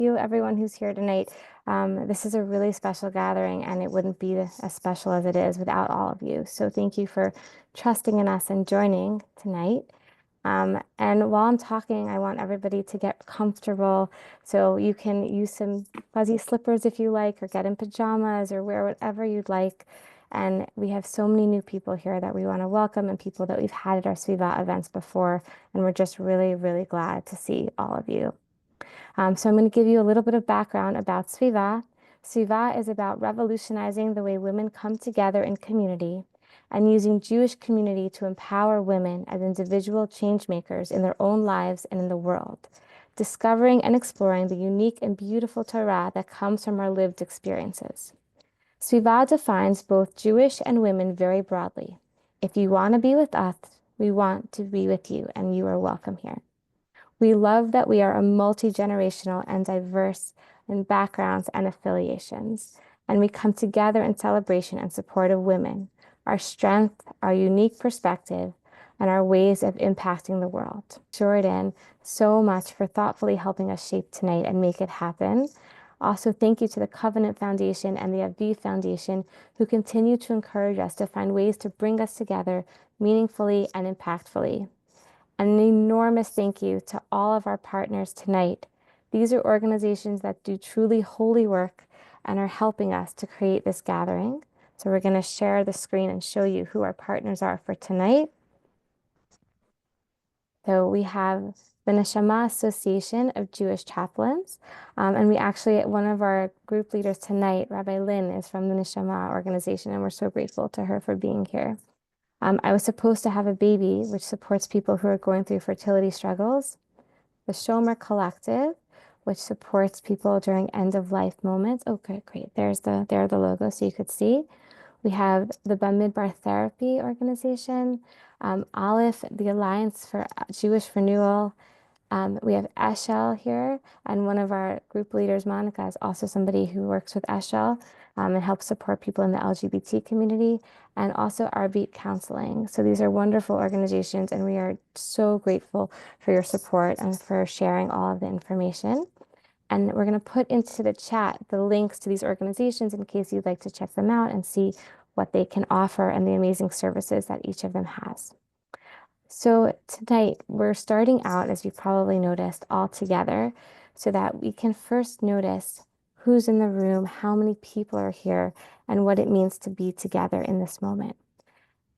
you, everyone who's here tonight. This is a really special gathering, and it wouldn't be as special as it is without all of you. So thank you for trusting in us and joining tonight. And while I'm talking, I want everybody to get comfortable. So you can use some fuzzy slippers if you like, or get in pajamas, or wear whatever you'd like. And we have so many new people here that we want to welcome, and people that we've had at our SVIVAH events before. And we're just really, really glad to see all of you. So I'm going to give you a little bit of background about SVIVAH. SVIVAH is about revolutionizing the way women come together in community and using Jewish community to empower women as individual change makers in their own lives and in the world, discovering and exploring the unique and beautiful Torah that comes from our lived experiences. SVIVAH defines both Jewish and women very broadly. If you want to be with us, we want to be with you, and you are welcome here. We love that we are a multi-generational and diverse in backgrounds and affiliations, and we come together in celebration and support of women, our strength, our unique perspective, and our ways of impacting the world. Jordan, so much for thoughtfully helping us shape tonight and make it happen. Also, thank you to the Covenant Foundation and the Aviv Foundation, who continue to encourage us to find ways to bring us together meaningfully and impactfully. An enormous thank you to all of our partners tonight. These are organizations that do truly holy work and are helping us to create this gathering. So we're going to share the screen and show you who our partners are for tonight. So we have the Neshama Association of Jewish Chaplains. And we actually, one of our group leaders tonight, Rabbi Lynn, is from the Neshama organization, and we're so grateful to her for being here. I was supposed to have a baby, which supports people who are going through fertility struggles. The Shomer Collective, which supports people during end-of-life moments. Okay, great. There the logo, so you could see. We have the Bamidbar Therapy Organization, Aleph, the Alliance for Jewish Renewal. We have Eshel here, and one of our group leaders, Monica, is also somebody who works with Eshel and helps support people in the LGBT community, and also Arbit Counseling. So these are wonderful organizations, and we are so grateful for your support and for sharing all of the information. And we're going to put into the chat the links to these organizations in case you'd like to check them out and see what they can offer and the amazing services that each of them has. So tonight we're starting out, as you probably noticed, all together so that we can first notice who's in the room, how many people are here, and what it means to be together in this moment.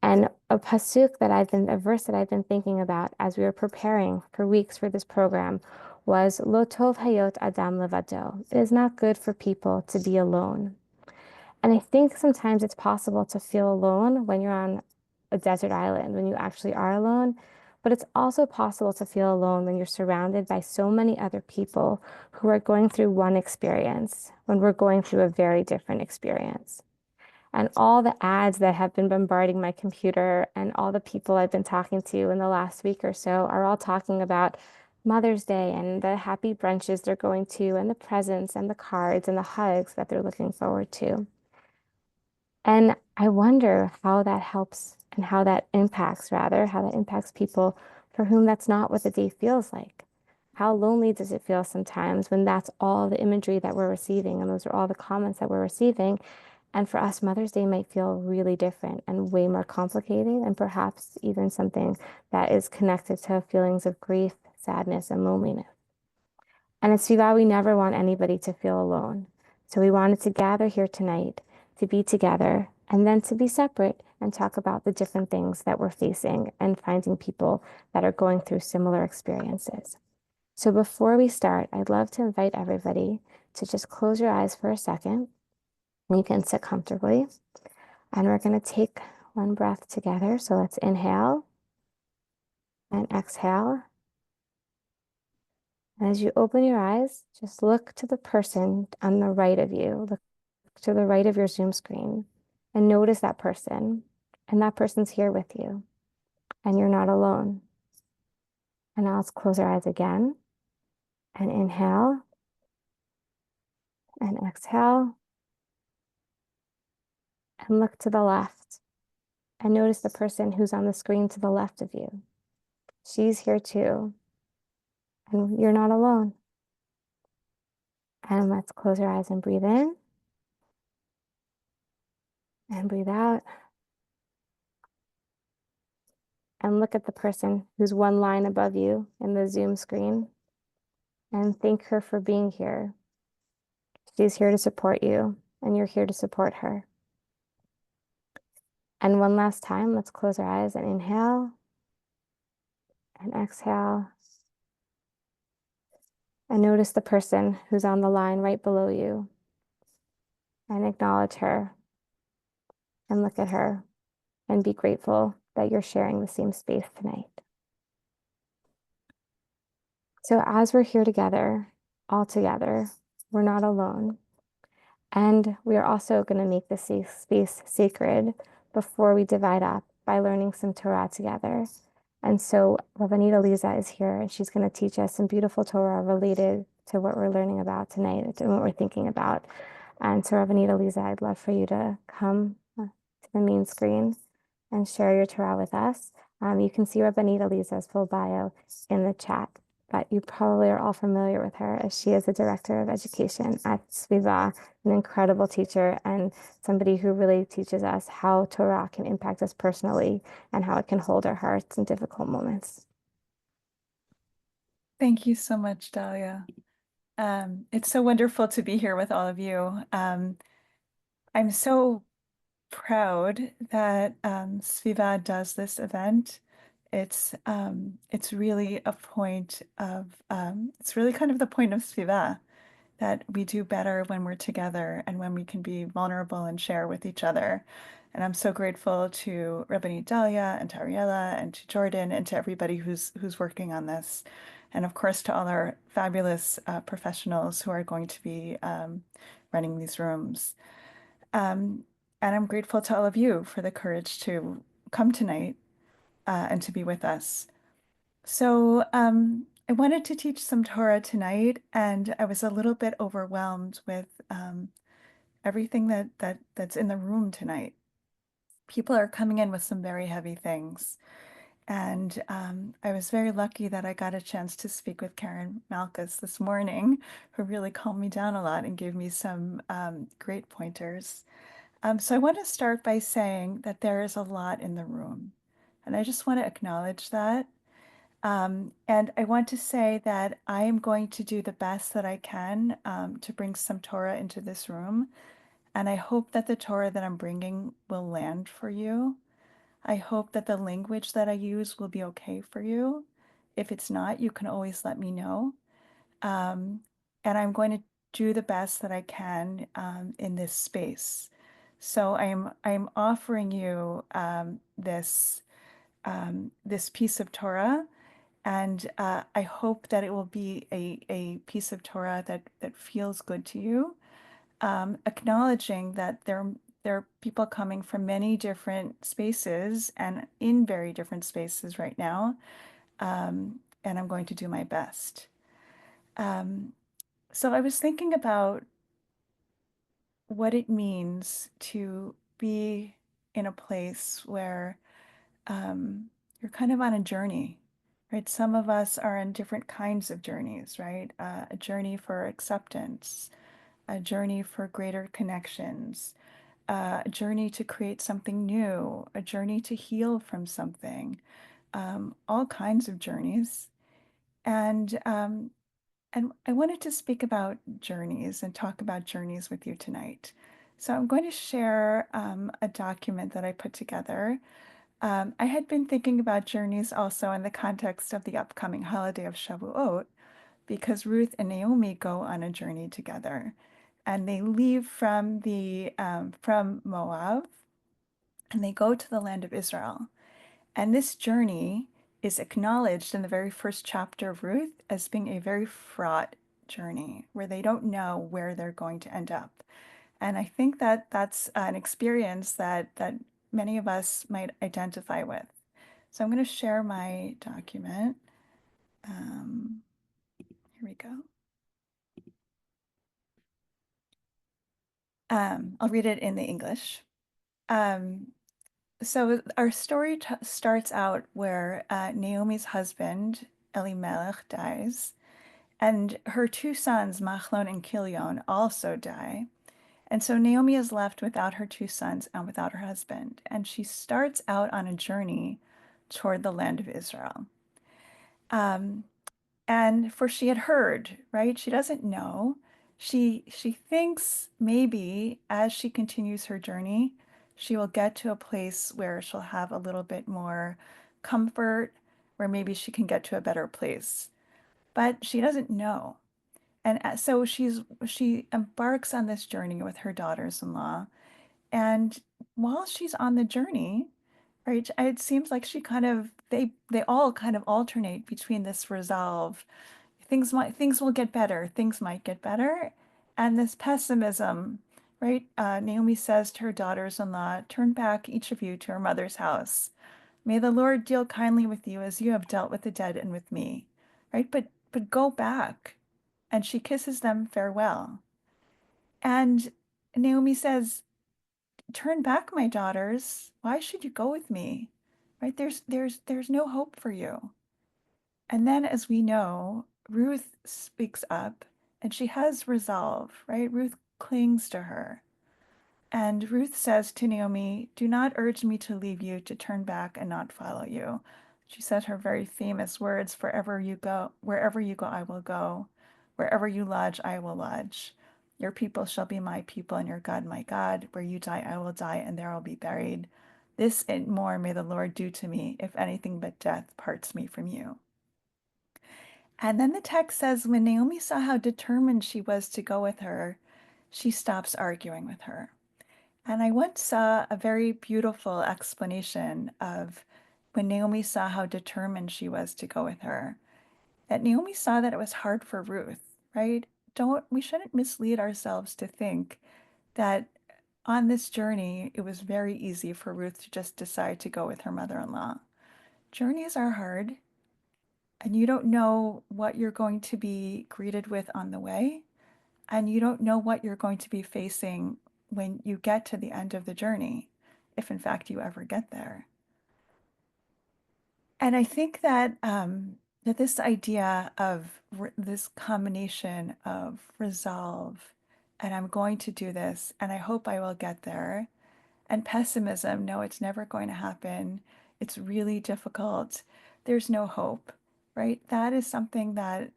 And a verse that I've been thinking about as we were preparing for weeks for this program was Lo tov hayot adam levado. It is not good for people to be alone. And I think sometimes it's possible to feel alone when you're on a desert island, when you actually are alone. But it's also possible to feel alone when you're surrounded by so many other people who are going through one experience, when we're going through a very different experience. And all the ads that have been bombarding my computer and all the people I've been talking to in the last week or so are all talking about Mother's Day and the happy brunches they're going to, and the presents and the cards and the hugs that they're looking forward to. And I wonder how that helps and how that impacts people for whom that's not what the day feels like. How lonely does it feel sometimes when that's all the imagery that we're receiving and those are all the comments that we're receiving? And for us, Mother's Day might feel really different and way more complicated, and perhaps even something that is connected to feelings of grief, sadness, and loneliness. And at SVIVAH, we never want anybody to feel alone. So we wanted to gather here tonight to be together and then to be separate and talk about the different things that we're facing and finding people that are going through similar experiences. So before we start, I'd love to invite everybody to just close your eyes for a second. You can sit comfortably, and we're going to take one breath together. So let's inhale and exhale. And as you open your eyes, just look to the person on the right of you. Look to the right of your Zoom screen and notice that person. And that person's here with you. And you're not alone. And now let's close our eyes again. And inhale. And exhale. And look to the left. And notice the person who's on the screen to the left of you. She's here too. And you're not alone. And let's close our eyes and breathe in and breathe out. And look at the person who's one line above you in the Zoom screen and thank her for being here. She's here to support you, and you're here to support her. And one last time, let's close our eyes and inhale and exhale. And notice the person who's on the line right below you and acknowledge her and look at her and be grateful that you're sharing the same space tonight. So as we're here together, all together, we're not alone. And we are also going to make this space sacred before we divide up by learning some Torah together. And so Rabbanit Aliza is here, and she's going to teach us some beautiful Torah related to what we're learning about tonight and what we're thinking about. And so Rabbanit Aliza, I'd love for you to come to the main screen and share your Torah with us. You can see Rabbanit Aliza's full bio in the chat, but you probably are all familiar with her as she is the Director of Education at SVIVAH, an incredible teacher and somebody who really teaches us how Torah can impact us personally and how it can hold our hearts in difficult moments. Thank you so much, Dahlia. It's so wonderful to be here with all of you. I'm so proud that SVIVAH does this event. It's really a point of it's really kind of the point of SVIVAH, that we do better when we're together and when we can be vulnerable and share with each other. And I'm so grateful to Rabbanit Dahlia and to Ariella and to Jordan and to everybody who's working on this. And of course, to all our fabulous professionals who are going to be running these rooms. And I'm grateful to all of you for the courage to come tonight and to be with us. So I wanted to teach some Torah tonight, and I was a little bit overwhelmed with everything that's in the room tonight. People are coming in with some very heavy things. And I was very lucky that I got a chance to speak with Karen Malkus this morning, who really calmed me down a lot and gave me some great pointers. So I want to start by saying that there is a lot in the room, and I just want to acknowledge that. And I want to say that I am going to do the best that I can to bring some Torah into this room. And I hope that the Torah that I'm bringing will land for you. I hope that the language that I use will be okay for you. If it's not, you can always let me know. And I'm going to do the best that I can in this space. So I'm offering you this piece of Torah, and I hope that it will be a piece of Torah that feels good to you, acknowledging that there are people coming from many different spaces and in very different spaces right now, and I'm going to do my best. So I was thinking about what it means to be in a place where you're kind of on a journey, right? Some of us are on different kinds of journeys, right? A journey for acceptance, a journey for greater connections, a journey to create something new, a journey to heal from something, all kinds of journeys. And I wanted to speak about journeys and talk about journeys with you tonight. So I'm going to share a document that I put together. I had been thinking about journeys also in the context of the upcoming holiday of Shavuot, because Ruth and Naomi go on a journey together, and they leave from Moab, and they go to the land of Israel. And this journey is acknowledged in the very first chapter of Ruth as being a very fraught journey where they don't know where they're going to end up. And I think that that's an experience that many of us might identify with. So I'm going to share my document. Here we go. I'll read it in the English. So our story starts out where Naomi's husband, Elimelech, dies, And her two sons, Machlon and Kilion, also die. And so Naomi is left without her two sons and without her husband. And she starts out on a journey toward the land of Israel. Um, and for she had heard, right? She doesn't know. She thinks maybe as she continues her journey, she will get to a place where she'll have a little bit more comfort, where maybe she can get to a better place. But she doesn't know. And so she embarks on this journey with her daughters-in-law. And while she's on the journey, right, it seems like she kind of they all kind of alternate between this resolve, things will get better, things might get better, and this pessimism, right? Naomi says to her daughters-in-law, "Turn back, each of you, to her mother's house. May the Lord deal kindly with you as you have dealt with the dead and with me." Right? But go back. And she kisses them farewell. And Naomi says, "Turn back, my daughters. Why should you go with me? Right? There's no hope for you." And then, as we know, Ruth speaks up and she has resolve, right? Ruth clings to her. And Ruth says to Naomi, "Do not urge me to leave you, to turn back and not follow you." She said her very famous words, wherever you go, I will go. Wherever you lodge, I will lodge. Your people shall be my people, and your God my God. Where you die, I will die, and there I'll be buried. This and more may the Lord do to me, if anything but death parts me from you. And then the text says, when Naomi saw how determined she was to go with her, she stops arguing with her. And I once saw a very beautiful explanation of when Naomi saw how determined she was to go with her. That Naomi saw that it was hard for Ruth, right? We shouldn't mislead ourselves to think that on this journey, it was very easy for Ruth to just decide to go with her mother-in-law. Journeys are hard, and you don't know what you're going to be greeted with on the way, and you don't know what you're going to be facing when you get to the end of the journey, if in fact you ever get there. And I think that that this idea of this combination of resolve, and I'm going to do this, and I hope I will get there, and pessimism, no, it's never going to happen. It's really difficult. There's no hope, right? That is something that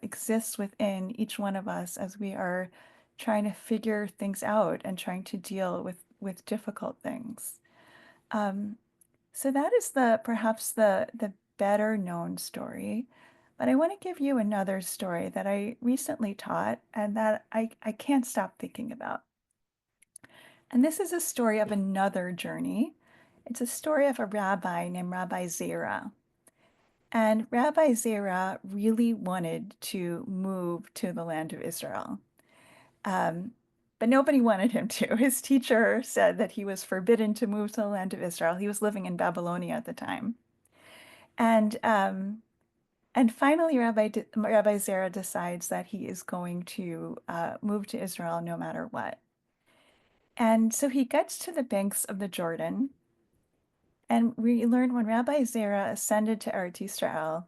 exists within each one of us as we are trying to figure things out and trying to deal with difficult things. Um, so that is perhaps the better known story. But I want to give you another story that I recently taught and that I can't stop thinking about. And this is a story of another journey. It's a story of a rabbi named Rabbi Zera. And Rabbi Zera really wanted to move to the land of Israel. Um, but nobody wanted him to. His teacher said that he was forbidden to move to the land of Israel. He was living in Babylonia at the time. And and finally, Rabbi Zera decides that he is going to move to Israel no matter what. And so he gets to the banks of the Jordan, and we learn when Rabbi Zera ascended to Eretz Israel,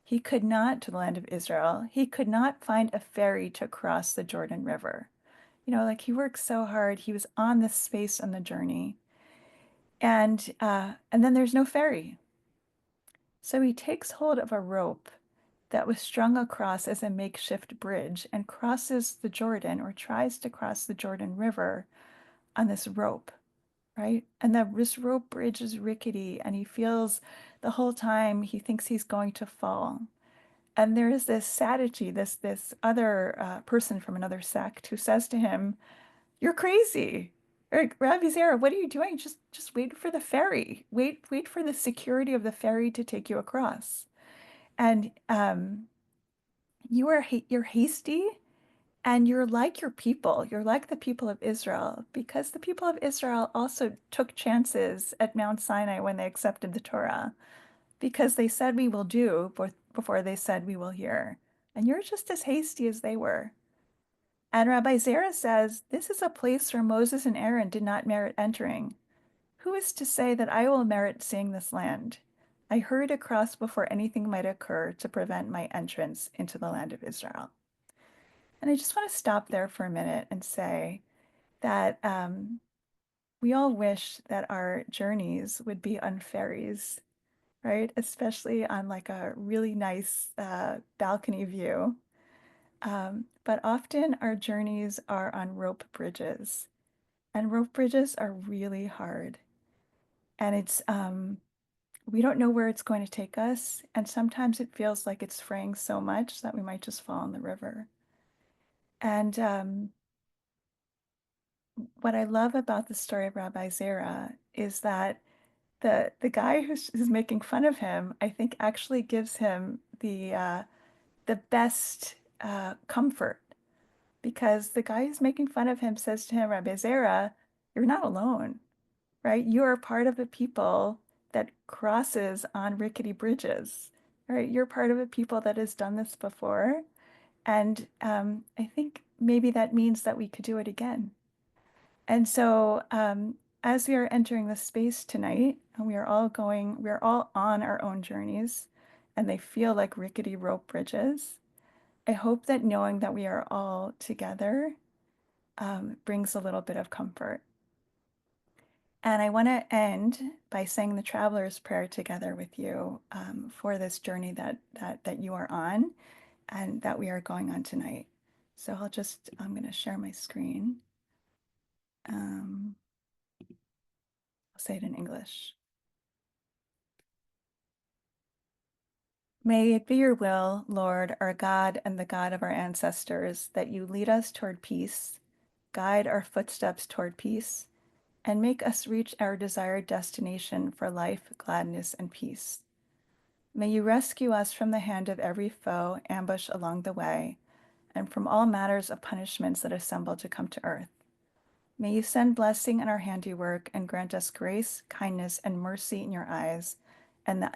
he could not, to the land of Israel, he could not find a ferry to cross the Jordan River. Like he worked so hard, he was on this space on the journey, and then there's no ferry. So he takes hold of a rope that was strung across as a makeshift bridge and crosses the Jordan, or tries to cross the Jordan River on this rope, right? And this rope bridge is rickety, and he feels the whole time he thinks he's going to fall. And there is this Sadducee, this other person from another sect, who says to him, "You're crazy. Rabbi Zera, what are you doing? Just wait for the ferry. Wait for the security of the ferry to take you across." And you're hasty, and you're like your people. You're like the people of Israel, because the people of Israel also took chances at Mount Sinai when they accepted the Torah, because they said we will do before they said we will hear. And you're just as hasty as they were. And Rabbi Zera says, this is a place where Moses and Aaron did not merit entering. Who is to say that I will merit seeing this land? I hurried across before anything might occur to prevent my entrance into the land of Israel. And I just want to stop there for a minute and say that we all wish that our journeys would be on ferries, right? Especially on like a really nice balcony view. But often our journeys are on rope bridges, and rope bridges are really hard. And we don't know where it's going to take us. And sometimes it feels like it's fraying so much that we might just fall in the river. And what I love about the story of Rabbi Zera is that the guy who's making fun of him, I think, actually gives him the best comfort, because the guy who's making fun of him says to him, Rabbi Zera, you're not alone, right? You are part of a people that crosses on rickety bridges, right? You're part of a people that has done this before. And I think maybe that means that we could do it again. And so as we are entering the space tonight, and we are all on our own journeys, and they feel like rickety rope bridges. I hope that knowing that we are all together brings a little bit of comfort. And I want to end by saying the Traveler's Prayer together with you for this journey that you are on and that we are going on tonight. So I'm going to share my screen. I'll say it in English. May it be your will, Lord, our God and the God of our ancestors, that you lead us toward peace, guide our footsteps toward peace, and make us reach our desired destination for life, gladness, and peace. May you rescue us from the hand of every foe ambushed along the way, and from all matters of punishments that assemble to come to earth. May you send blessing in our handiwork and grant us grace, kindness, and mercy in your eyes, and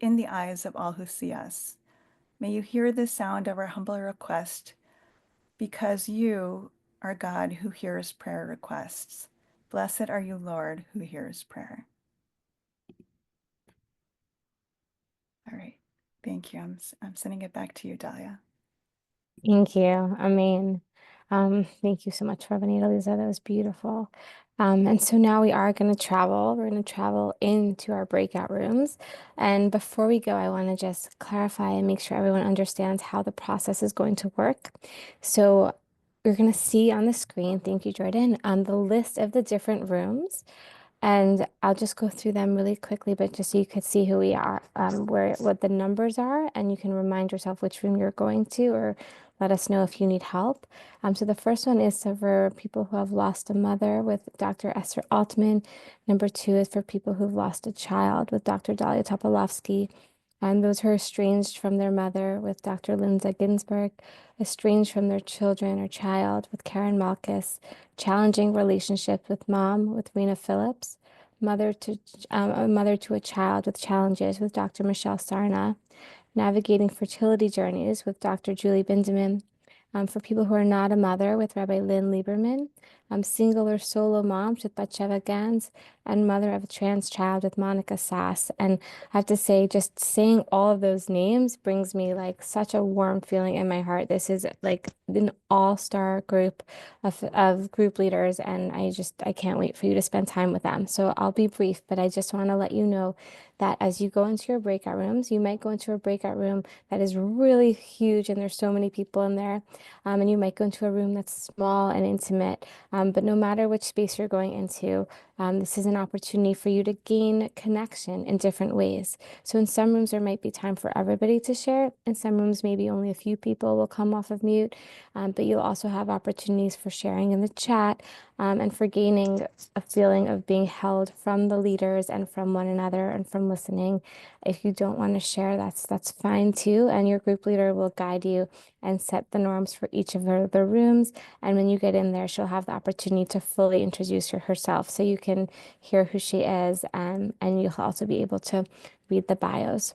in the eyes of all who see us. May you hear the sound of our humble request, because you are God who hears prayer requests. Blessed are you, Lord, who hears prayer. All right. Thank you. I'm sending it back to you, Dahlia. Thank you. I mean, thank you so much for Benita, Lisa. That was beautiful. And so now we are going to travel. We're going to travel into our breakout rooms. And before we go, I want to just clarify and make sure everyone understands how the process is going to work. So you're going to see on the screen, thank you, Jordan, the list of the different rooms. And I'll just go through them really quickly, but just so you could see who we are, what the numbers are, and you can remind yourself which room you're going to, or let us know if you need help. So the first one is for people who have lost a mother with Dr. Esther Altman. Number 2 is for people who've lost a child with Dr. Dalia Topolovsky. And those who are estranged from their mother with Dr. Linda Ginsburg, estranged from their children or child with Karen Malkus, challenging relationships with mom with Rena Phillips, a mother to a child with challenges with Dr. Michelle Sarna, navigating fertility journeys with Dr. Julie Bindeman, for people who are not a mother with Rabbi Lynn Lieberman, single or solo moms with Batsheva Gans, and mother of a trans child with Monica Sass. And I have to say, just saying all of those names brings me like such a warm feeling in my heart. This is like an all-star group of group leaders, and I can't wait for you to spend time with them. So I'll be brief, but I just want to let you know that as you go into your breakout rooms, you might go into a breakout room that is really huge and there's so many people in there. And you might go into a room that's small and intimate. But no matter which space you're going into, this is an opportunity for you to gain connection in different ways. So in some rooms, there might be time for everybody to share. In some rooms, maybe only a few people will come off of mute. But you'll also have opportunities for sharing in the chat, and for gaining a feeling of being held from the leaders and from one another and from listening. If you don't want to share, that's fine too. And your group leader will guide you and set the norms for each of the rooms. And when you get in there, she'll have the opportunity to fully introduce herself so you can hear who she is, and you'll also be able to read the bios.